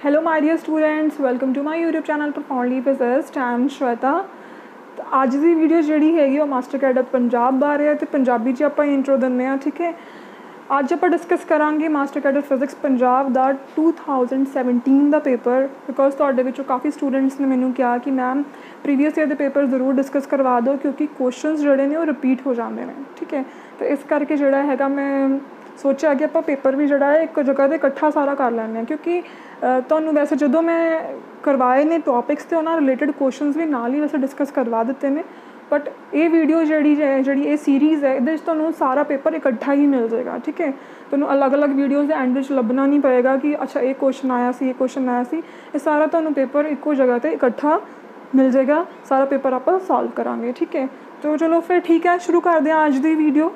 Hello my dear students, welcome to my YouTube channel profoundly physicist. I am Shweta. तो ਅੱਜ ਦੀ video ਜਿਹੜੀ ਹੈਗੀ ਉਹ ਮਾਸਟਰ ਕੈਡਰ ਪੰਜਾਬ ਬਾਰੇ ਹੈ ਤੇ ਪੰਜਾਬੀ 'ਚ ਆਪਾਂ ਇੰਟਰੋ ਦਿੰਦੇ ਹਾਂ। ਠੀਕ ਹੈ, ਅੱਜ ਆਪਾਂ ਡਿਸਕਸ ਕਰਾਂਗੇ master cadre physics Punjab the 2017 the paper. Because ਤੁਹਾਡੇ ਵਿੱਚੋਂ ਕਾਫੀ ਸਟੂਡੈਂਟਸ ਨੇ ਮੈਨੂੰ ਕਿਹਾ ਕਿ ਮੈਮ ਪ੍ਰੀਵੀਅਸ ਈਅਰ ਦੇ ਪੇਪਰ ਜ਼ਰੂਰ ਡਿਸਕਸ ਕਰਵਾ ਦਿਓ ਕਿਉਂਕਿ ਕੁਐਸਚਨਸ ਜਿਹੜੇ ਨੇ ਉਹ ਰਿਪੀਟ ਹੋ ਜਾਂਦੇ ਨੇ। ਠੀਕ ਹੈ, ਤੇ ਇਸ ਕਰਕੇ ਜਿਹੜਾ ਹੈਗਾ ਮੈਂ ਸੋਚਿਆ ਕਿ ਆਪਾਂ ਪੇਪਰ ਵੀ ਜਿਹੜਾ ਹੈ ਇੱਕ ਜਗ੍ਹਾ 'ਤੇ ਇਕੱਠਾ ਸਾਰਾ ਕਰ ਲੈਂਦੇ ਹਾਂ ਕਿਉਂਕਿ ਤੁਹਾਨੂੰ ਵੈਸੇ ਜਦੋਂ ਮੈਂ ਕਰਵਾਏ ਨੇ ਟੋਪਿਕਸ ਅਤੇ ਉਹਨਾਂ ਰਿਲੇਟਡ ਕੁਐਸਚਨਸ ਵੀ ਨਾਲ ਹੀ ਵੈਸੇ ਡਿਸਕਸ ਕਰਵਾ ਦਿੱਤੇ ਨੇ। ਬਟ ਇਹ ਵੀਡੀਓ ਜਿਹੜੀ ਇਹ ਸੀਰੀਜ਼ ਹੈ ਇਹਦੇ 'ਚ ਤੁਹਾਨੂੰ ਸਾਰਾ ਪੇਪਰ ਇਕੱਠਾ ਹੀ ਮਿਲ ਜਾਏਗਾ। ਠੀਕ ਹੈ, ਤੁਹਾਨੂੰ ਅਲੱਗ-ਅਲੱਗ ਵੀਡੀਓਜ਼ ਦੇ ਐਂਡ ਵਿੱਚ ਲੱਭਣਾ ਨਹੀਂ ਪਏਗਾ ਕਿ ਅੱਛਾ ਇਹ ਕੁਐਸਚਨ ਆਇਆ ਸੀ, ਇਹ ਕੁਐਸਚਨ ਆਇਆ ਸੀ। ਇਹ ਸਾਰਾ ਤੁਹਾਨੂੰ ਪੇਪਰ ਇੱਕੋ ਜਗ੍ਹਾ 'ਤੇ ਇਕੱਠਾ ਮਿਲ ਜਾਏਗਾ। ਸਾਰਾ ਪੇਪਰ ਆਪਾਂ ਸੋਲਵ ਕਰਾਂਗੇ। ਠੀਕ ਹੈ, तो चलो फिर ठीक है, शुरू करते हैं आज की वीडियो।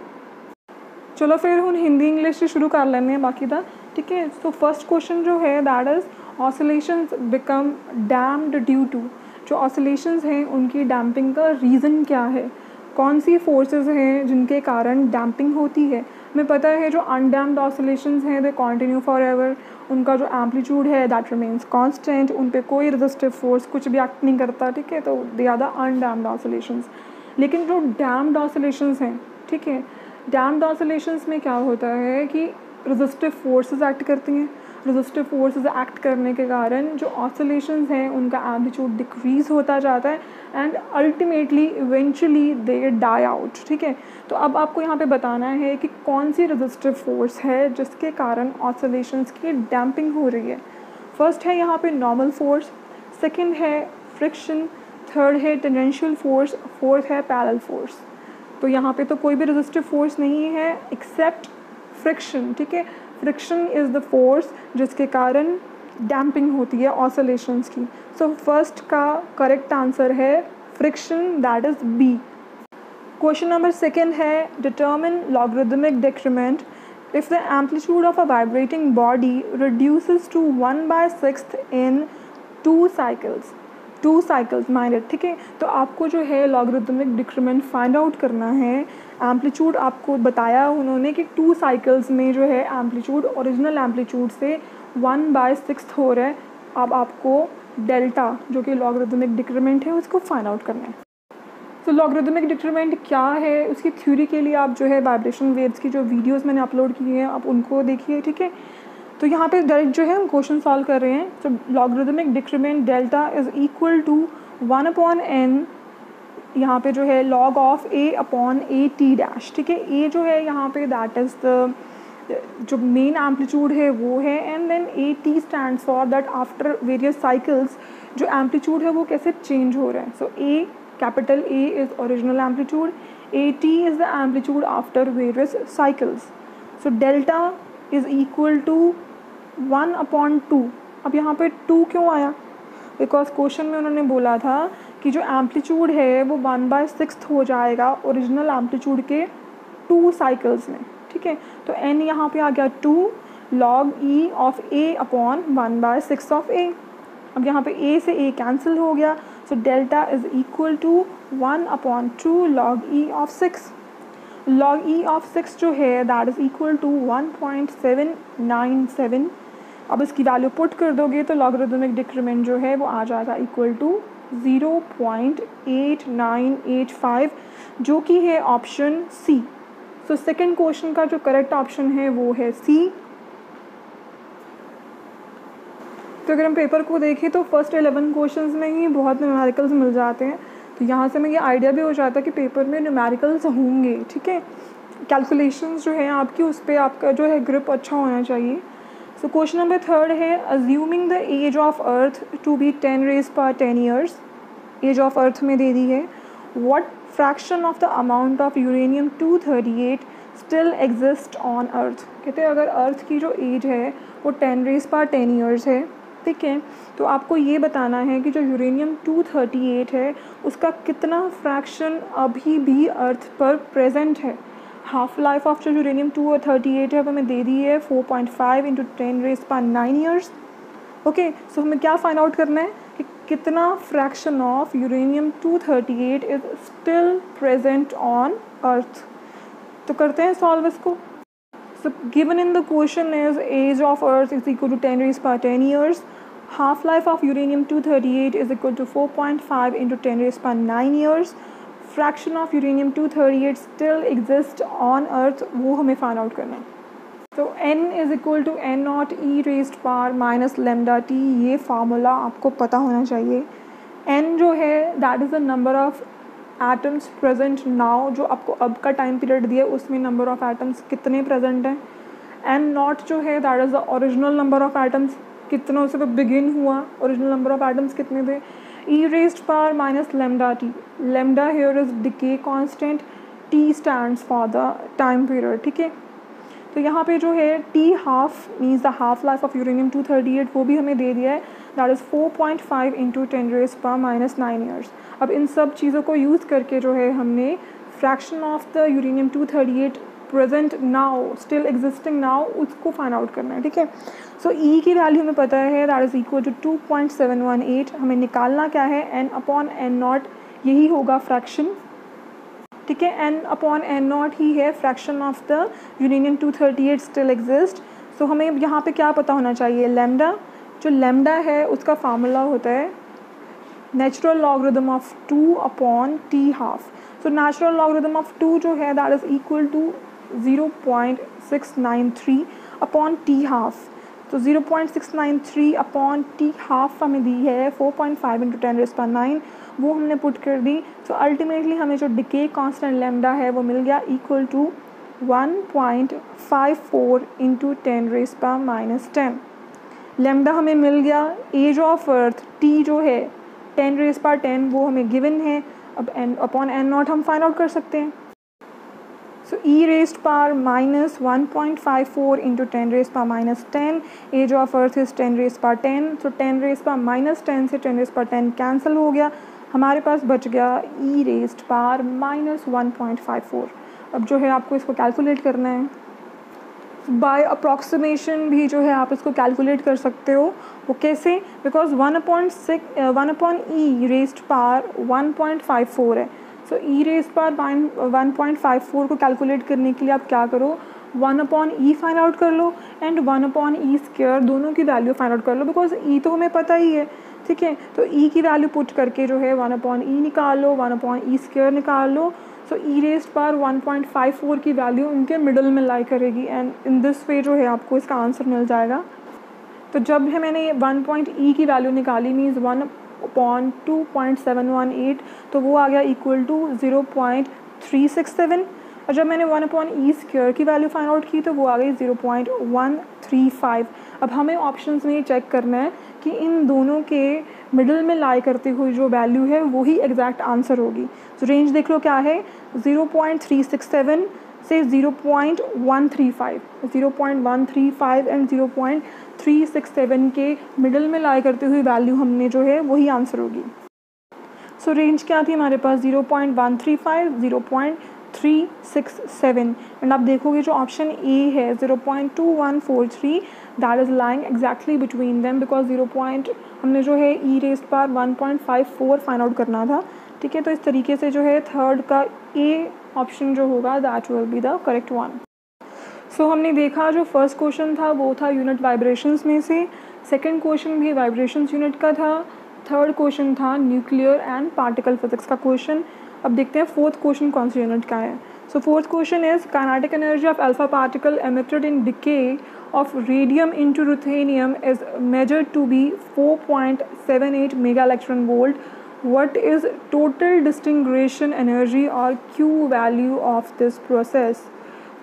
चलो फिर हम हिंदी इंग्लिश से शुरू कर लेंगे बाकी का। ठीक है, तो फर्स्ट क्वेश्चन जो है that is oscillations become damped due to. जो ऑसिलेशंस हैं उनकी डैम्पिंग का रीज़न क्या है, कौन सी फोर्सेस हैं जिनके कारण डैम्पिंग होती है। हमें पता है जो अनडैम्प्ड ऑसिलेशंस हैं दे कंटिन्यू फॉर एवर, उनका जो एम्पलीट्यूड है दैट रिमेन्स कांस्टेंट, उन पर कोई रेजिस्टिव फोर्स कुछ भी एक्ट नहीं करता। ठीक है, तो they are the undamped oscillations. लेकिन जो डैम्प्ड ऑसिलेशंस हैं, ठीक है, डैम्प्ड ऑसिलेशंस में क्या होता है कि रेजिस्टिव फोर्सेस एक्ट करती हैं। रेजिस्टिव फोर्सेस एक्ट करने के कारण जो ऑसिलेशंस हैं उनका एम्पलीट्यूड डिक्रीज़ होता जाता है and ultimately eventually they die out. ठीक है, तो अब आपको यहाँ पे बताना है कि कौन सी रेजिस्टिव फोर्स है जिसके कारण ऑसिलेशंस की डैम्पिंग हो रही है। फर्स्ट है यहाँ पे नॉर्मल फोर्स, सेकेंड है फ्रिक्शन, थर्ड है टेंजेंशियल फोर्स, फोर्थ है पैरेलल फोर्स। तो यहाँ पे तो कोई भी रेजिस्टिव फोर्स नहीं है एक्सेप्ट फ्रिक्शन। ठीक है, फ्रिक्शन इज़ द फोर्स जिसके कारण डैम्पिंग होती है ऑसिलेशंस की। सो फर्स्ट का करेक्ट आंसर है friction, that is B. Question number second है determine logarithmic decrement if the amplitude of a vibrating body reduces to 1/6 in 2 cycles. 2 cycles minded. ठीक है, तो आपको जो है लॉगरिदमिक डिक्रीमेंट फाइंड आउट करना है। एम्पलीट्यूड आपको बताया उन्होंने कि 2 साइकिल्स में जो है एम्पलीट्यूड ओरिजिनल एम्पलीट्यूड से 1/6 हो रहा है। अब आपको डेल्टा जो कि लॉगरिदमिक डिक्रीमेंट है उसको फाइंड आउट करना है। तो लॉगरिदमिक डिक्रीमेंट क्या है उसकी थ्योरी के लिए आप जो है वाइब्रेशन वेव्स की जो वीडियोस मैंने अपलोड की हैं आप उनको देखिए। ठीक है, तो यहाँ पे डायरेक्ट जो है हम क्वेश्चन सॉल्व कर रहे हैं। तो logarithmic decrement delta is equal to 1/n, यहाँ पे जो है log of a/a t dash. ठीक है, a जो है यहाँ पे दैट इज़ द जो मेन एम्पलीट्यूड है वो है and then a t stand for that after various cycles जो एम्पलीट्यूड है वो कैसे चेंज हो रहा है। So a capital A is original amplitude, a/t is the amplitude after various cycles. So delta is equal to 1/2। अब यहाँ पे 2 क्यों आया, बिकॉज क्वेश्चन में उन्होंने बोला था कि जो एम्पलीट्यूड है वो 1/6 हो जाएगा ओरिजिनल एम्पलीट्यूड के 2 साइकिल्स में। ठीक है, तो n यहाँ पे आ गया 2 log e of a/1/6 of a। अब यहाँ पे a से a कैंसिल हो गया, so delta is equal to 1/2 log e of 6। log e of 6 जो है दैट इज़ इक्वल टू 1.797। अब इसकी वैल्यू पुट कर दोगे तो लॉगरिदमिक डिक्रीमेंट जो है वो आ जाएगा इक्वल टू 0.8985 जो कि है option C. So second question का जो करेक्ट ऑप्शन है वो है सी। तो अगर हम पेपर को देखें तो फर्स्ट 11 क्वेश्चंस में ही बहुत न्यूमेरिकल्स मिल जाते हैं। तो यहाँ से मैं ये आइडिया भी हो जाता है कि पेपर में न्यूमेरिकल्स होंगे। ठीक है, कैलकुलेशंस जो है आपकी उस पर आपका जो है ग्रिप अच्छा होना चाहिए। सो क्वेश्चन नंबर थर्ड है assuming the age of earth to be 10⁻10 years. Age of earth में दे दी है what fraction of the amount of uranium 238 still exist on earth. कहते हैं अगर अर्थ की जो एज है वो 10⁻10 ईयर्स है। ठीक है, तो आपको ये बताना है कि जो यूरेनियम 238 है उसका कितना फ्रैक्शन अभी भी अर्थ पर प्रेजेंट है। हाफ लाइफ ऑफ जो यूरेनियम 238 है वो हमें दे दी है 4.5 × 10⁻9 ईयर्स। ओके, सो हमें क्या फाइंड आउट करना है कि कितना fraction of uranium 238 is still present on earth. तो करते हैं सॉल्व इसको। So given in the question is age of earth is equal to 10⁻10 years. Half life of यूरेनियम-238 is equal to 4.5 into 10⁻⁹ years. Fraction of यूरेनियम-238 still exist on earth, वो हमें find out करना है। तो n is equal to n0 e raised power minus lambda t, ये formula आपको पता होना चाहिए। n जो है that is the number of atoms present now, जो आपको अब का टाइम पीरियड दिया उसमें नंबर ऑफ एटम्स कितने प्रेजेंट हैं। n0 जो है that is the original number of atoms, कितनों से वो बिगिन हुआ, ओरिजिनल नंबर ऑफ एटम्स कितने थे। e raised power minus lambda t, lambda here is decay constant, t stands for the time period, ठीक है। तो यहाँ पे जो है t half means the half life of यूरेनियम-238 वो भी हमें दे दिया है, दैट इज़ 4.5 इंटू 10⁻⁹ ईयर्स। अब इन सब चीज़ों को यूज़ करके जो है हमने फ्रैक्शन ऑफ द यूरेनियम-238 present now, still existing now, उसको फाइंड आउट करना है, ठीक है। सो ई की वैल्यू हमें पता है दैट इज़ इक्वल टू 2.718। हमें निकालना क्या है, n/n0, यही होगा फ्रैक्शन, ठीक है। n/n0 ही है फ्रैक्शन ऑफ द यूरेनियम-238 स्टिल एग्जिस्ट। सो हमें यहाँ पे क्या पता होना चाहिए, लेमडा, जो लेमडा है उसका फार्मूला होता है natural logarithm of 2/t half. So natural logarithm of 2 जो है that is equal to 0.693/t half. तो 0.693/t हाफ हमें दी है 4.5 इंटू 10⁻⁹, वो हमने पुट कर दी। तो अल्टीमेटली हमें जो डिके कांस्टेंट लेमडा है वो मिल गया इक्वल टू 1.54 इंटू 10⁻⁻10। लेमडा हमें मिल गया। एज ऑफ अर्थ t जो है 10⁻10 वो हमें गिवन है। अब n/n0 हम फाइंड आउट कर सकते हैं। So e raised power minus 1.54 into 10⁻10, age of earth is 10⁻10। So 10⁻10 से 10⁻10 कैंसिल हो गया, हमारे पास बच गया e रेज़्ड पावर माइनस 1.54। अब जो है आपको इसको कैलकुलेट करना है, बाय अप्रॉक्सीमेशन भी जो है आप इसको कैलकुलेट कर सकते हो। वो कैसे, बिकॉज 1/e रेज़्ड पावर 1.54 है। सो ई रेज़्ड पावर 1.54 को कैलकुलेट करने के लिए आप क्या करो, 1/e फाइंड आउट कर लो एंड 1/e² दोनों की वैल्यू फाइंड आउट कर लो, बिकॉज e तो हमें पता ही है, ठीक है। तो e की वैल्यू पुट करके जो है 1/e निकाल लो, 1/e² निकाल लो। सो ई रेज़्ड पावर 1.54 की वैल्यू उनके मिडल में लाई करेगी एंड इन दिस वे जो है आपको इसका आंसर मिल जाएगा। तो जब है मैंने 1.e की वैल्यू निकाली मीन्स 1/2.718, तो वो आ गया इक्वल टू 0.367। और जब मैंने 1/e² की वैल्यू फाइंड आउट की तो वो आ गई 0.135। अब हमें ऑप्शंस में ये चेक करना है कि इन दोनों के मिडल में लाई करती हुई जो वैल्यू है वही एग्जैक्ट आंसर होगी। तो रेंज देख लो क्या है, 0.367 से 0.135, 0.135 एंड 0.367 के मिडल में लाई करती हुई वैल्यू हमने जो है वही आंसर होगी। सो रेंज क्या थी हमारे पास, 0.135, 0.367 एंड आप देखोगे जो ऑप्शन ए है 0.2143 that is lying exactly between them, because हमने जो है ई रेज़्ड पावर 1.54 फाइंड आउट करना था, ठीक है। तो इस तरीके से जो है थर्ड का ए ऑप्शन जो होगा that will be the correct one. So हमने देखा जो फर्स्ट क्वेश्चन था वो था यूनिट वाइब्रेशंस में से, सेकंड क्वेश्चन भी वाइब्रेशंस यूनिट का था, थर्ड क्वेश्चन था न्यूक्लियर एंड पार्टिकल फिजिक्स का क्वेश्चन। अब देखते हैं फोर्थ क्वेश्चन कौन सी यूनिट का है। So fourth question is kinetic energy of alpha particle emitted in decay of radium into ruthenium is measured to be 4.78 mega electron volt. What is total disintegration energy और Q value of this process.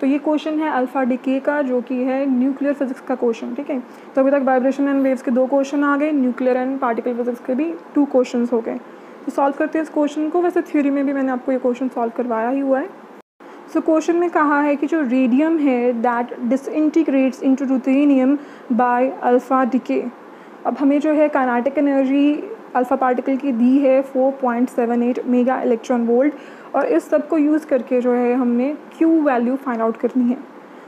तो ये question है alpha decay का, जो कि है nuclear physics का question, ठीक है। तो अभी तक वाइब्रेशन एंड वेव्स के 2 क्वेश्चन आ गए, न्यूक्लियर एंड पार्टिकल फिजिक्स के भी 2 क्वेश्चन हो गए। तो सॉल्व करते हैं इस क्वेश्चन को। वैसे थ्योरी में भी मैंने आपको ये क्वेश्चन सॉल्व करवाया ही हुआ है। सो क्वेश्चन में कहा है कि जो रेडियम है that डिसइंटीग्रेट्स into ruthenium by alpha decay. अब हमें जो है काइनेटिक एनर्जी अल्फ़ा पार्टिकल की दी है 4.78 मेगा इलेक्ट्रॉन वोल्ट, और इस सब को यूज़ करके जो है हमने Q वैल्यू फाइंड आउट करनी है।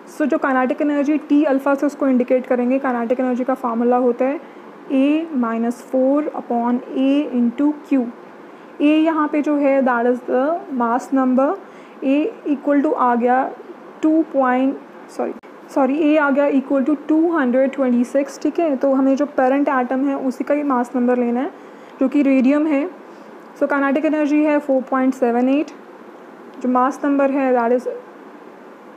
सो जो काइनेटिक एनर्जी T अल्फ़ा से उसको इंडिकेट करेंगे, काइनेटिक एनर्जी का फार्मूला होता है A-4/A इंटू Q। A यहाँ पे जो है that is the mass number, A equal to आ गया सॉरी ए आ गया इक्वल टू 226, ठीक है। तो हमें जो पेरेंट एटम है उसी का ही मास नंबर लेना है जो कि रेडियम है। सो काइनेटिक एनर्जी है 4.78, जो मास नंबर है that is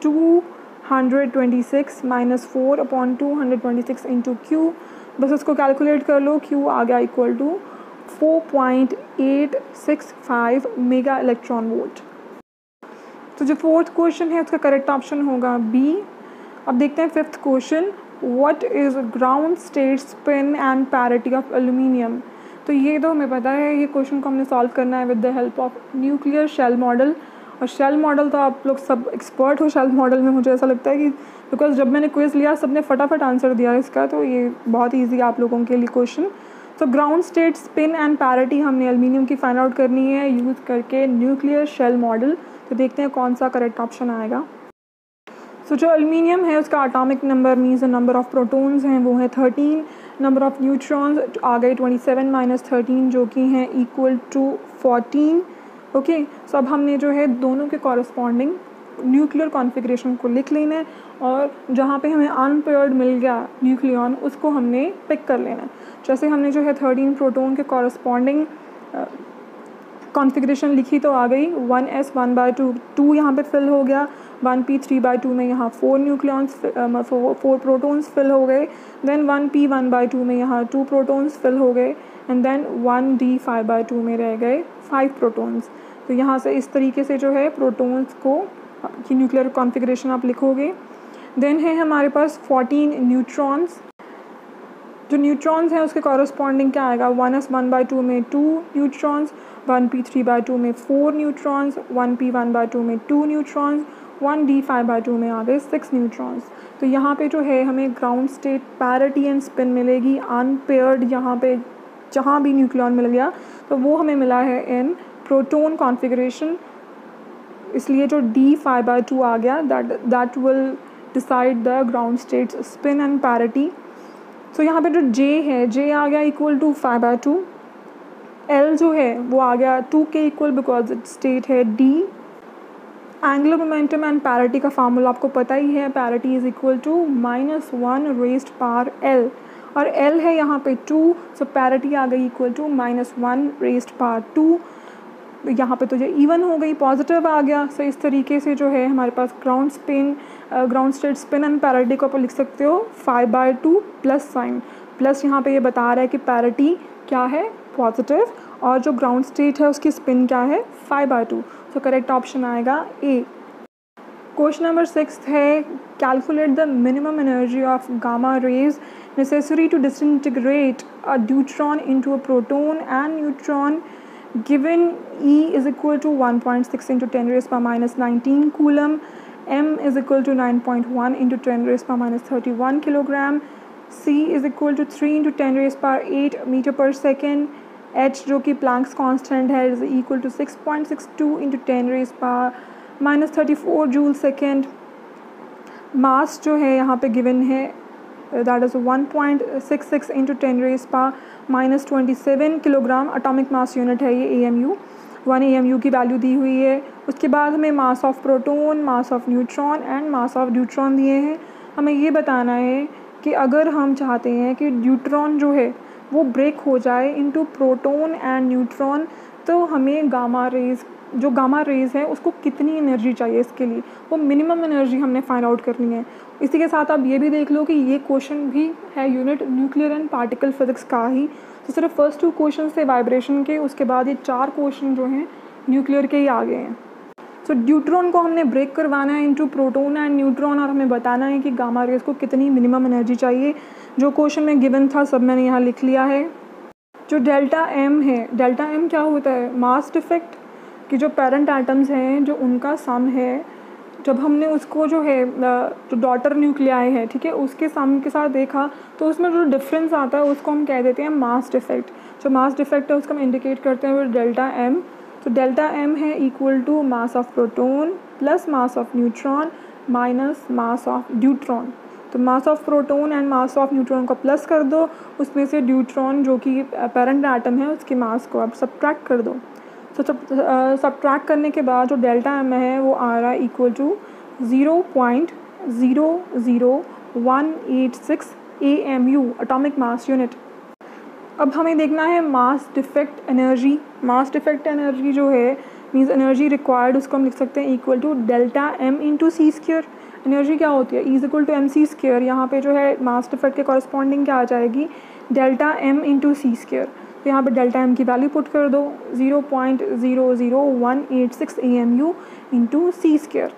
226 minus 4/226 into Q. बस उसको कैलकुलेट कर लो, क्यू आ गया equal to 4.865 mega electron volt. तो जो फोर्थ क्वेश्चन है उसका करेक्ट ऑप्शन होगा बी। अब देखते हैं fifth question, what is ground state spin and parity of aluminium. तो ये तो हमें पता है, ये क्वेश्चन को हमने सॉल्व करना है with the help of nuclear shell model. और शेल मॉडल तो आप लोग सब एक्सपर्ट हो शेल मॉडल में, मुझे ऐसा लगता है कि बिकॉज जब मैंने क्विज लिया सबने फटाफट आंसर दिया इसका, तो ये बहुत ईजी है आप लोगों के लिए क्वेश्चन। तो ground state spin and parity हमने एल्यूमिनियम की फाइंड आउट करनी है यूज़ करके न्यूक्लियर शेल मॉडल। तो देखते हैं कौन सा करेक्ट ऑप्शन आएगा। सो जो एल्यूमिनियम है उसका atomic number means number of protons हैं वो है 13, नंबर ऑफ न्यूट्रॉन्स आ गए 27 माइनस 13 जो कि हैं इक्वल टू 14। ओके, सो अब हमने जो है दोनों के कॉरस्पॉन्डिंग न्यूक्लियर कॉन्फ़िगरेशन को लिख लेना है और जहाँ पे हमें अनपेयर्ड मिल गया न्यूक्लियॉन उसको हमने पिक कर लेना है। जैसे हमने जो है 13 प्रोटॉन के कॉरस्पॉन्डिंग कॉन्फ़िगरेशन लिखी तो आ गई 1s 1/2, 2 यहाँ पे फिल हो गया, 1p 3/2 में यहाँ 4 न्यूक्लियॉन्स 4 प्रोटॉन्स फिल हो गए, देन 1p 1/2 में यहाँ 2 प्रोटॉन्स फिल हो गए, एंड देन 1d 5/2 में रह गए 5 प्रोटॉन्स। तो यहाँ से इस तरीके से जो है प्रोटॉन्स को की न्यूक्लियर कॉन्फ़िगरेशन आप लिखोगे। देन है हमारे पास 14 न्यूट्रॉन्स। जो न्यूट्रॉन्स हैं उसके कॉरस्पॉन्डिंग क्या आएगा, 1s 1/2 में 2 न्यूट्रॉन्स, 1p 3/2 में 4 न्यूट्रॉन्स, 1p 1/2 में 2 न्यूट्रॉन्स, 1d 5/2 में आ गए 6 न्यूट्रॉन्स। तो यहाँ पे जो है हमें ground state parity and spin मिलेगी अनपेयर्ड, यहाँ पे जहाँ भी न्यूक्लियॉन मिल गया तो वो हमें मिला है इन प्रोटॉन कॉन्फ़िगरेशन, इसलिए जो d 5/2 आ गया that will decide the ground state spin and parity. तो यहाँ पे जो J है, J आ गया इक्वल टू 5/2, L जो है वो आ गया 2 के इक्वल बिकॉज इट स्टेट है D। Angular momentum and parity का फार्मूला आपको पता ही है, parity is equal to -1 raised power L, और L है यहाँ पे 2, सो पैरिटी आ गई इक्वल टू -1 रेज़्ड पावर 2। यहाँ पे तो ये इवन हो गई, पॉजिटिव आ गया। सो इस तरीके से जो है हमारे पास ground state spin and parity को आप लिख सकते हो 5/2 प्लस साइन, प्लस यहाँ पे ये बता रहा है कि पैरिटी क्या है, पॉजिटिव, और जो ग्राउंड स्टेट है उसकी स्पिन क्या है, 5/2। तो करेक्ट ऑप्शन आएगा ए। क्वेश्चन नंबर 6 है, calculate the minimum energy of gamma rays necessary to disintegrate a deuteron into a proton and neutron given E is equal to 1.6 into 10 raised power minus 19 coulomb, M is equal to 9.1 into 10 raised power minus 31 kilogram, C is equal to 3 into 10 raised power 8 meter per second, H जो कि Planck's constant है is equal to 6.62 into 10 raised power minus 34 joule second. Mass जो है यहाँ पे given है that is 1.66 into 10 raised power minus 27 kilogram, atomic mass unit है ये AMU, 1 AMU की वैल्यू दी हुई है। उसके बाद हमें मास of proton, mass of neutron and mass of deuteron दिए हैं। हमें ये बताना है कि अगर हम चाहते हैं कि ड्यूट्रॉन जो है वो ब्रेक हो जाए इनटू प्रोटॉन एंड न्यूट्रॉन, तो हमें गामा रेज है उसको कितनी एनर्जी चाहिए, इसके लिए वो मिनिमम एनर्जी हमने फाइंड आउट करनी है। इसी के साथ आप ये भी देख लो कि ये क्वेश्चन भी है unit nuclear and particle physics का ही। तो सिर्फ फर्स्ट 2 क्वेश्चन थे वाइब्रेशन के, उसके बाद ये 4 क्वेश्चन जो हैं न्यूक्लियर के ही आ गए हैं। तो ड्यूट्रॉन को हमने ब्रेक करवाना है इनटू प्रोटॉन एंड न्यूट्रॉन, और हमें बताना है कि गामा रेज को कितनी मिनिमम एनर्जी चाहिए। जो क्वेश्चन में गिवन था सब मैंने यहाँ लिख लिया है। जो डेल्टा एम है, डेल्टा एम क्या होता है, मास डिफेक्ट कि जो पेरेंट एटम्स हैं जो उनका सम है, जब हमने उसको जो है जो डॉटर न्यूक्लियाई है, ठीक है, उसके सम के साथ देखा तो उसमें जो डिफरेंस आता है उसको हम कह देते हैं मास डिफेक्ट। जो मास डिफेक्ट है उसको हम इंडिकेट करते हैं विद डेल्टा एम। तो डेल्टा एम है equal to mass of proton plus mass of neutron minus mass of deuteron. तो mass of proton and mass of neutron को प्लस कर दो, उसमें से ड्यूट्रॉन जो कि पेरेंट एटम है उसके मास को आप सब्ट्रैक्ट कर दो। तो सब्ट्रैक्ट करने के बाद जो डेल्टा एम है वो आ रहा है equal to 0.0 0.00186 AMU atomic mass unit. अब हमें देखना है mass defect energy. Mass defect energy जो है मीन्स एनर्जी रिक्वायर्ड, उसको हम लिख सकते हैं equal to delta M into C square. Energy क्या होती है, is equal to M C square. यहाँ पे जो है मास डिफेक्ट के कॉरस्पॉन्डिंग क्या आ जाएगी, delta M into C square. तो यहाँ पे डेल्टा एम की वैल्यू पुट कर दो 0.00186 AMU इंटू सी स्क्वायर।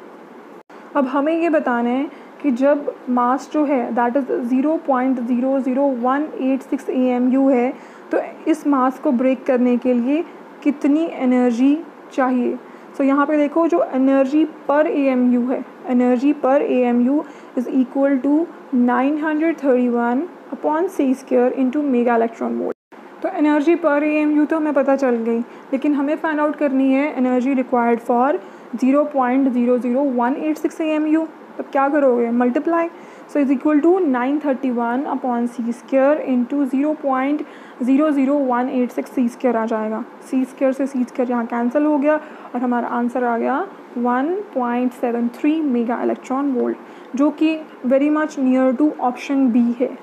अब हमें ये बताना है कि जब मास जो है दैट इज़ 0.00186 AMU है, तो इस मास को ब्रेक करने के लिए कितनी एनर्जी चाहिए। सो यहाँ पे देखो जो एनर्जी पर AMU है, energy per AMU is equal to 931 upon C square into mega electron volt. तो एनर्जी पर AMU तो हमें पता चल गई, लेकिन हमें फाइंड आउट करनी है एनर्जी रिक्वायर्ड फॉर 0.00186 AMU। तो क्या करोगे, multiply. So is equal to 931 upon C square into 0.00186 C square आ जाएगा। सी स्क्वायर से सी स्क्वायर यहाँ कैंसिल हो गया और हमारा आंसर आ गया 1.73 मेगा इलेक्ट्रॉन वोल्ट, जो कि very much near to option B है।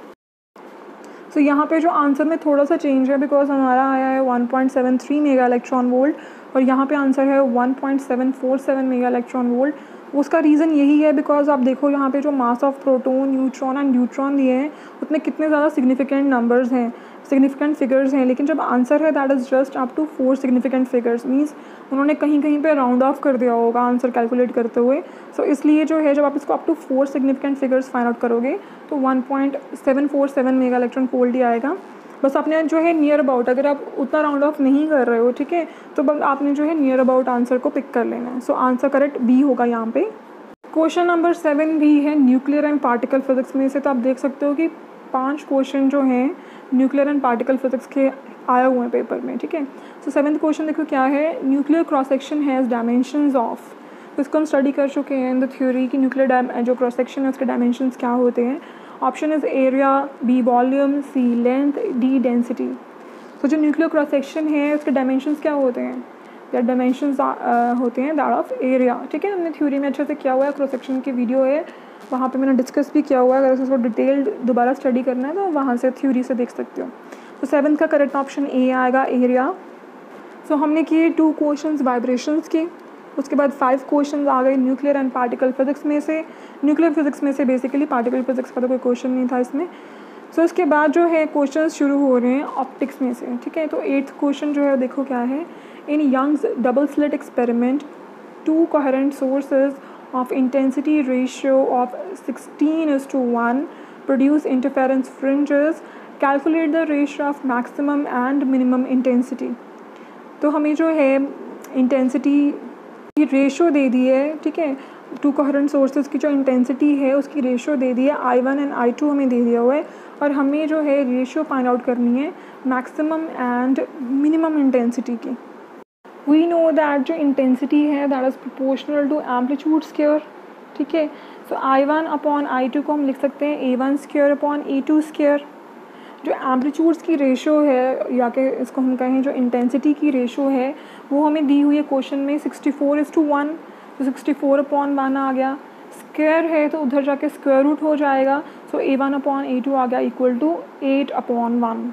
तो यहाँ पे जो आंसर में थोड़ा सा चेंज है, बिकॉज हमारा आया है 1.73 मेगा इलेक्ट्रॉन वोल्ट और यहाँ पे आंसर है 1.747 मेगा इलेक्ट्रॉन वोल्ट। उसका रीज़न यही है बिकॉज आप देखो यहाँ पे जो mass of proton, neutron and neutron दिए हैं उतने कितने ज़्यादा सिग्निफिकेंट नंबर्स हैं, सिग्निफिकेंट फिगर्स हैं, लेकिन जब आंसर है that is just up to 4 significant figures. Means उन्होंने कहीं कहीं पे राउंड ऑफ कर दिया होगा आंसर कैलकुलेट करते हुए। सो इसलिए जो है जब आप इसको up to 4 significant figures find out करोगे तो 1.747 मेगा इलेक्ट्रॉन वोल्ट ही आएगा। बस आपने जो है नियर अबाउट, अगर आप उतना राउंड ऑफ नहीं कर रहे हो, ठीक है, तो बस आपने जो है नियर अबाउट आंसर को पिक कर लेना है। सो आंसर करेक्ट बी होगा यहाँ पे। क्वेश्चन नंबर 7 भी है न्यूक्लियर एंड पार्टिकल फिजिक्स में से। तो आप देख सकते हो कि 5 क्वेश्चन जो हैं न्यूक्लियर एंड पार्टिकल फिजिक्स के आए हुए हैं पेपर में, ठीक है। सो 7th क्वेश्चन देखो क्या है, nuclear cross section has dimensions of. तो इसको हम स्टडी कर चुके हैं इन द थ्योरी कि न्यूक्लियर जो क्रॉस सेक्शन है उसके डायमेंशंस क्या होते हैं। Option is area, B volume, C length, D density. तो जो न्यूक्लियर क्रॉस सेक्शन है उसके डायमेंशंस क्या होते हैं, या डायमेंशंस होते हैं दैट ऑफ एरिया, ठीक है। हमने थ्योरी में अच्छे से किया हुआ है, क्रॉस सेक्शन की वीडियो है वहाँ पे मैंने डिस्कस भी किया हुआ है। अगर उसको डिटेल्ड दोबारा स्टडी करना है तो वहाँ से थ्योरी से देख सकते हो। तो 7th का करेक्ट ऑप्शन ए आएगा, एरिया। सो हमने किए 2 क्वेश्चंस वाइब्रेशंस के, उसके बाद 5 क्वेश्चंस आ गए न्यूक्लियर एंड पार्टिकल फिजिक्स में से। न्यूक्लियर फिजिक्स में से बेसिकली, पार्टिकल फिजिक्स का तो कोई क्वेश्चन नहीं था इसमें। सो इसके बाद जो है क्वेश्चंस शुरू हो रहे हैं ऑप्टिक्स में से, ठीक है। तो 8th क्वेश्चन जो है देखो क्या है, in Young's double slit experiment 2 coherent sources of intensity ratio of 16:1 produce interference fringes, calculate the ratio of maximum and minimum intensity। तो हमें जो है इंटेंसिटी की रेशो दे दी है, ठीक है। 2 कोहेरेंट सोर्सेज की जो इंटेंसिटी है उसकी रेशो दे दी है, I1 एंड I2 हमें दे दिया हुआ है, और हमें जो है रेशो फाइंड आउट करनी है मैक्सिमम एंड मिनिमम इंटेंसिटी की। वी नो दैट जो इंटेंसिटी है that is proportional to amplitude square, ठीक है। सो I1 अपॉन I2 को हम लिख सकते हैं A1 square upon A2 square. जो एम्पलीट्यूड्स की रेशो है, या कि इसको हम कहें जो इंटेंसिटी की रेशो है, वो हमें दी हुई है क्वेश्चन में 64:1। तो 64 अपॉन 1 आ गया, स्क्वायर है तो उधर जाके स्क्वायर रूट हो जाएगा। सो A1 अपॉन A2 आ गया इक्वल टू 8/1।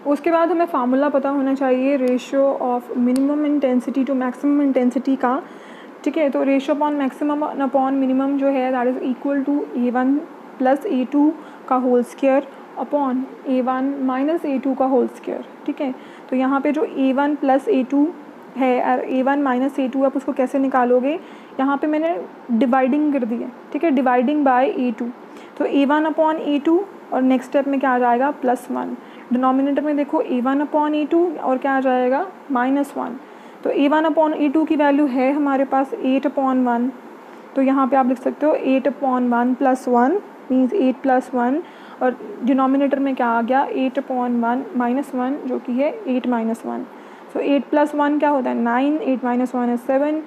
उसके बाद हमें फार्मूला पता होना चाहिए ratio of minimum intensity to maximum intensity का, ठीक है। तो ratio upon maximum upon minimum जो है that is equal to A1 plus A2 का whole square upon A1 minus A2 का होल स्क्वायर, ठीक है। तो यहाँ पे जो A1 प्लस A2 है और A1 माइनस A2, आप उसको कैसे निकालोगे, यहाँ पे मैंने डिवाइडिंग कर दी है, ठीक है, डिवाइडिंग बाय A2। तो A1 अपॉन A2 और नेक्स्ट स्टेप में क्या आ जाएगा +1। डिनोमिनेटर में देखो A1 अपॉन A2 और क्या आ जाएगा -1। तो A1 अपॉन A2 की वैल्यू है हमारे पास 8/1। तो यहाँ पे आप लिख सकते हो 8/1 + 1 मीन्स 8 + 1, और डिनोमिनेटर में क्या आ गया 8/1 -1 जो कि है 8 - 1। सो 8 + 1 क्या होता है 9, 8 - 1 is 7,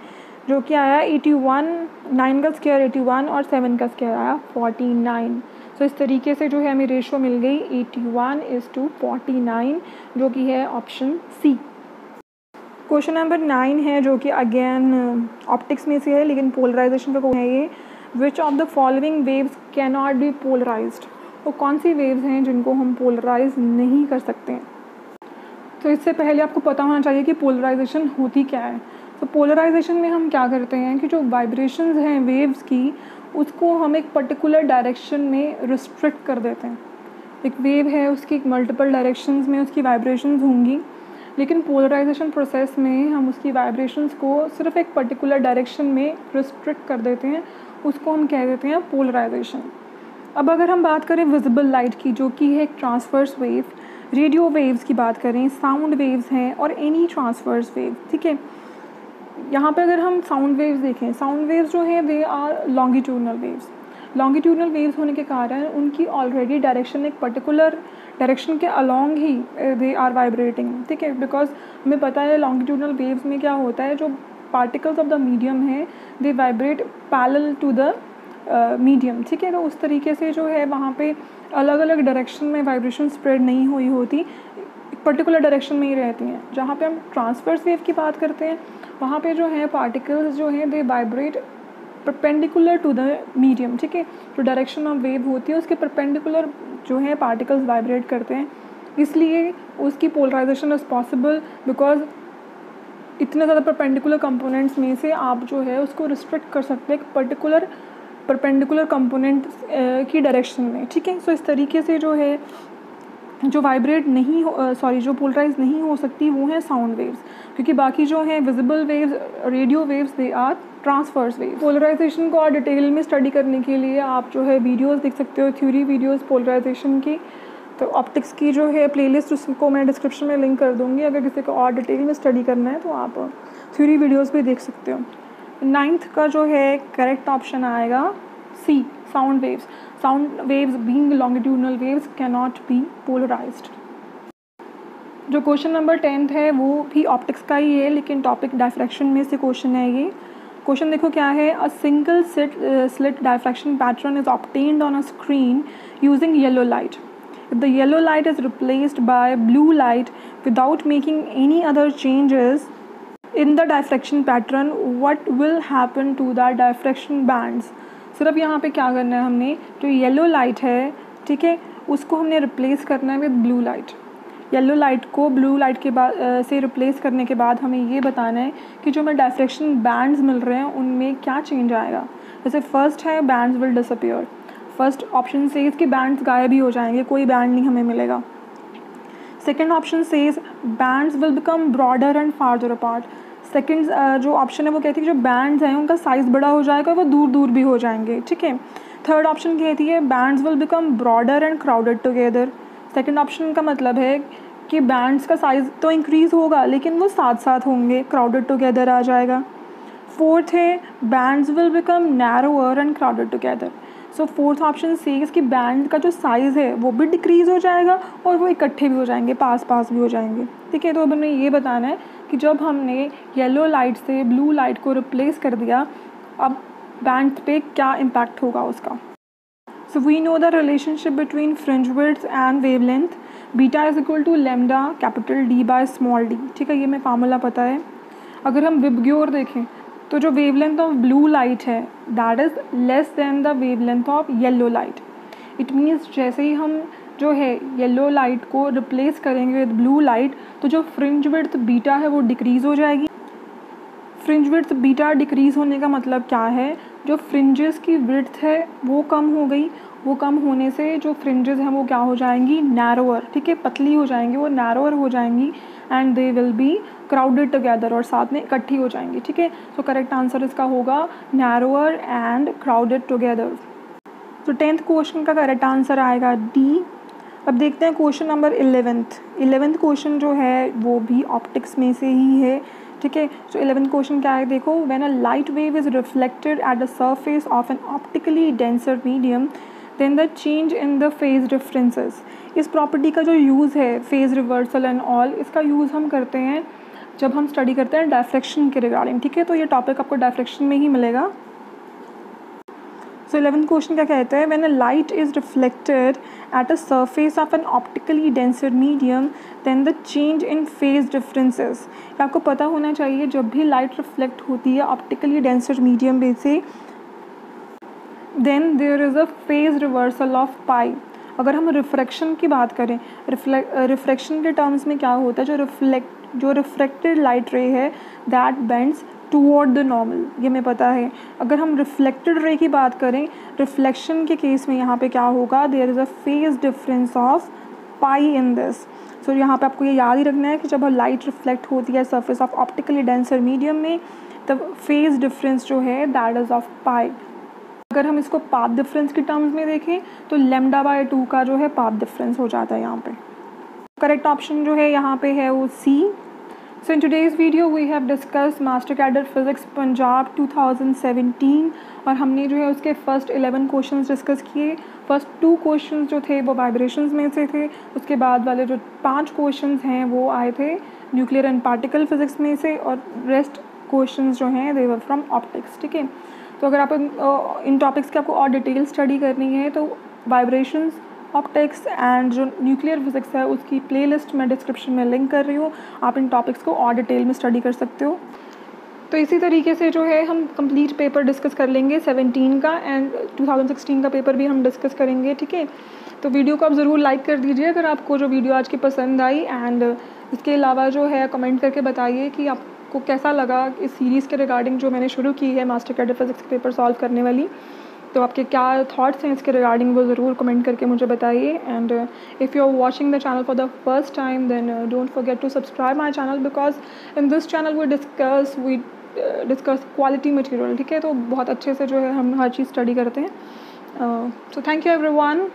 जो कि आया 81। 9 का स्क्वायर 81 और 7 का स्क्वायर आया 49। तो इस तरीके से जो है हमें रेशो मिल गई 81:49, जो कि है ऑप्शन सी। क्वेश्चन नंबर 9 है जो कि अगेन ऑप्टिक्स में से है, लेकिन पोलराइजेशन का है ये। Which of the following waves can not be polarised, वो कौन सी वेव्स हैं जिनको हम पोलराइज नहीं कर सकते हैं। तो इससे पहले आपको पता होना चाहिए कि पोलराइजेशन होती क्या है। तो पोलराइजेशन में हम क्या करते हैं कि जो वाइब्रेशंस हैं वेव्स की, उसको हम एक पर्टिकुलर डायरेक्शन में रिस्ट्रिक्ट कर देते हैं। एक वेव है, उसकी मल्टीपल डायरेक्शंस में उसकी वाइब्रेशंस होंगी, लेकिन पोलराइजेशन प्रोसेस में हम उसकी वाइब्रेशंस को सिर्फ एक पर्टिकुलर डायरेक्शन में रिस्ट्रिक्ट कर देते हैं, उसको हम कह देते हैं पोलराइजेशन। अब अगर हम बात करें विजिबल लाइट की, जो कि है एक ट्रांसवर्स वेव, रेडियो वेव्स की बात करें, साउंड वेव्स हैं और एनी ट्रांसवर्स वेव, ठीक है। यहाँ पे अगर हम साउंड वेव्स देखें, साउंड वेव्स जो है they are longitudinal waves. Longitudinal waves होने के कारण उनकी ऑलरेडी डायरेक्शन एक पर्टिकुलर डायरेक्शन के अलॉन्ग ही दे आर वाइब्रेटिंग, ठीक है। बिकॉज हमें पता है लॉन्गिट्यूडनल वेव्स में क्या होता है, जो पार्टिकल्स ऑफ द मीडियम है they vibrate parallel to the medium, ठीक है। तो उस तरीके से जो है वहाँ पे अलग अलग डायरेक्शन में वाइब्रेशन स्प्रेड नहीं हुई होती, एक पर्टिकुलर डायरेक्शन में ही रहती हैं। जहाँ पे हम ट्रांसवर्स वेव की बात करते हैं, वहाँ पे जो है पार्टिकल्स जो हैं they vibrate perpendicular to the medium, ठीक है। जो डायरेक्शन ऑफ वेव होती है उसके परपेंडिकुलर जो है पार्टिकल्स वाइब्रेट करते हैं, इसलिए उसकी पोलराइजेशन इज़ पॉसिबल। बिकॉज इतने ज़्यादा परपेंडिकुलर कंपोनेंट्स में से आप जो है उसको रिस्ट्रिक्ट कर सकते हैं एक पर्टिकुलर परपेंडिकुलर कंपोनेंट की डायरेक्शन में, ठीक है। सो इस तरीके से जो है जो वाइब्रेट नहीं हो जो पोलराइज नहीं हो सकती वो है साउंड वेव्स, क्योंकि बाकी जो है visible waves, radio waves, they are transverse wave. Polarisation को और डिटेल में स्टडी करने के लिए आप जो है वीडियोस देख सकते हो, थ्योरी वीडियोस पोलराइजेशन की। तो ऑप्टिक्स की जो है प्लेलिस्ट, उसको मैं डिस्क्रिप्शन में लिंक कर दूँगी, अगर किसी को और डिटेल में स्टडी करना है तो आप थ्योरी वीडियोज़ भी देख सकते हो। 9th का जो है करेक्ट ऑप्शन आएगा C, sound waves. Sound waves being longitudinal waves can not be polarized. जो क्वेश्चन नंबर 10th है वो भी ऑप्टिक्स का ही है, लेकिन टॉपिक डायफ्रैक्शन में से क्वेश्चन है ये। क्वेश्चन देखो क्या है, a single slit diffraction pattern is obtained on a screen using yellow light. If the yellow light is replaced by blue light without making any other changes in the diffraction pattern, what will happen to the diffraction bands? सिर्फ यहाँ पे क्या करना है, हमने जो yellow light है, ठीक है, उसको हमने रिप्लेस करना है with blue light. Yellow light को ब्लू लाइट के बाद से रिप्लेस करने के बाद हमें ये बताना है कि जो हमें डायफ्रैक्शन बैंड्स मिल रहे हैं उनमें क्या चेंज आएगा। जैसे फर्स्ट है bands will disappear, first option says कि बैंड्स गायब ही हो जाएंगे, कोई बैंड नहीं हमें मिलेगा। Second option says bands will become broader and farther apart. Second जो ऑप्शन है वो कहती है कि जो बैंड्स हैं उनका साइज़ बड़ा हो जाएगा, वो दूर दूर भी हो जाएंगे, ठीक है। थर्ड ऑप्शन कहती है bands will become broader and crowded together. Second option का मतलब है कि बैंड्स का साइज़ तो इंक्रीज़ होगा लेकिन वो साथ साथ होंगे, क्राउडेड टुगेदर आ जाएगा। फोर्थ है bands will become narrower and crowded together. So fourth option says कि बैंड का जो साइज़ है वो भी डिक्रीज़ हो जाएगा और वो इकट्ठे भी हो जाएंगे, पास पास भी हो जाएंगे, ठीक है। तो अब हमें ये बताना है कि जब हमने येलो लाइट से ब्लू लाइट को रिप्लेस कर दिया, अब बैंड पे क्या इम्पैक्ट होगा उसका। So we know the relationship between fringe width and wavelength, beta is equal to lambda capital D by small D, ठीक है, ये हमें फार्मूला पता है। अगर हम विबग्योर देखें तो जो वेवलेंथ ऑफ ब्लू लाइट है that is less than the wavelength of yellow light. It means जैसे ही हम जो है येलो लाइट को रिप्लेस करेंगे विद ब्लू लाइट तो जो फ्रिंज विड्थ बीटा है वो डिक्रीज़ हो जाएगी। फ्रिंज विड्थ बीटा डिक्रीज़ होने का मतलब क्या है, जो फ्रिंजेस की विड्थ है वो कम हो गई, वो कम होने से जो फ्रिंजेस हैं वो क्या हो जाएंगी, नैरोअर, ठीक है, पतली हो जाएंगी, वो नैरोअर हो जाएंगी and they will be crowded together, और साथ में इकट्ठी हो जाएंगी, ठीक है। सो करेक्ट आंसर इसका होगा नैरोअर एंड क्राउडेड टुगेदर। तो 10th क्वेश्चन का करेक्ट आंसर आएगा डी। अब देखते हैं क्वेश्चन नंबर 11th क्वेश्चन जो है वो भी ऑप्टिक्स में से ही है, ठीक है। तो 11th क्वेश्चन क्या है देखो, when a light wave is reflected at the surface of an optically denser medium then the change in the phase differences. इस प्रॉपर्टी का जो यूज़ है फेज रिवर्सल एंड ऑल, इसका यूज़ हम करते हैं जब हम स्टडी करते हैं डायफ्रैक्शन के रिगार्डिंग, ठीक है। तो ये टॉपिक आपको डायफ्रैक्शन में ही मिलेगा। सो 11th क्वेश्चन क्या कहता है, when a light is reflected at a surface of an optically denser medium then the change in phase differences. आपको पता होना चाहिए जब भी लाइट रिफ्लेक्ट होती है ऑप्टिकली डेंसर मीडियम में से then there is a phase reversal of pi. अगर हम रिफ्रैक्शन की बात करें, रिफ्रैक्शन के टर्म्स में क्या होता है, जो रिफ्लेक्टेड लाइट रे है that bends toward the normal, ये हमें पता है। अगर हम रिफ्लेक्टेड रे की बात करें, रिफ्लेक्शन के केस में यहाँ पे क्या होगा, there is a phase difference of pi in this. So यहाँ पे आपको ये याद ही रखना है कि जब लाइट रिफ्लेक्ट होती है surface of optically denser medium में, तब फेज डिफरेंस जो है दैट इज़ ऑफ पाई। अगर हम इसको पाथ डिफरेंस के टर्म्स में देखें तो λ/2 का जो है पाथ डिफरेंस हो जाता है यहाँ पे। करेक्ट ऑप्शन जो है यहाँ पे है वो C. So in today's video we have discuss master cadre physics Punjab 2017 और हमने जो है उसके फर्स्ट 11 क्वेश्चंस डिस्कस किए। फर्स्ट 2 क्वेश्चंस जो थे वो वाइब्रेशंस में से थे, उसके बाद वाले जो 5 क्वेश्चंस हैं वो आए थे न्यूक्लियर एंड पार्टिकल फिज़िक्स में से, और रेस्ट क्वेश्चंस जो हैं दे वर फ्रॉम ऑप्टिक्स। ठीक है, तो अगर आप इन टॉपिक्स की आपको और डिटेल स्टडी करनी है तो वाइब्रेशंस, ऑप्टिक्स एंड जो न्यूक्लियर फिज़िक्स है उसकी प्लेलिस्ट मैं डिस्क्रिप्शन में लिंक कर रही हूँ, आप इन टॉपिक्स को और डिटेल में स्टडी कर सकते हो। तो इसी तरीके से जो है हम कंप्लीट पेपर डिस्कस कर लेंगे 17 का, एंड 2016 का पेपर भी हम डिस्कस करेंगे। ठीक है, तो वीडियो को आप ज़रूर लाइक कर दीजिए अगर आपको जो वीडियो आज की पसंद आई, एंड इसके अलावा जो है कमेंट करके बताइए कि आपको कैसा लगा इस सीरीज़ के रिगार्डिंग जो मैंने शुरू की है मास्टर कैडर फिज़िक्स के पेपर सॉल्व करने वाली। तो आपके क्या थॉट्स हैं इसके रिगार्डिंग वो ज़रूर कमेंट करके मुझे बताइए। And if you are watching the channel for the first time then don't forget to subscribe my channel, because in this channel we discuss quality material. ठीक है, तो बहुत अच्छे से जो है हम हर चीज़ स्टडी करते हैं। So thank you everyone.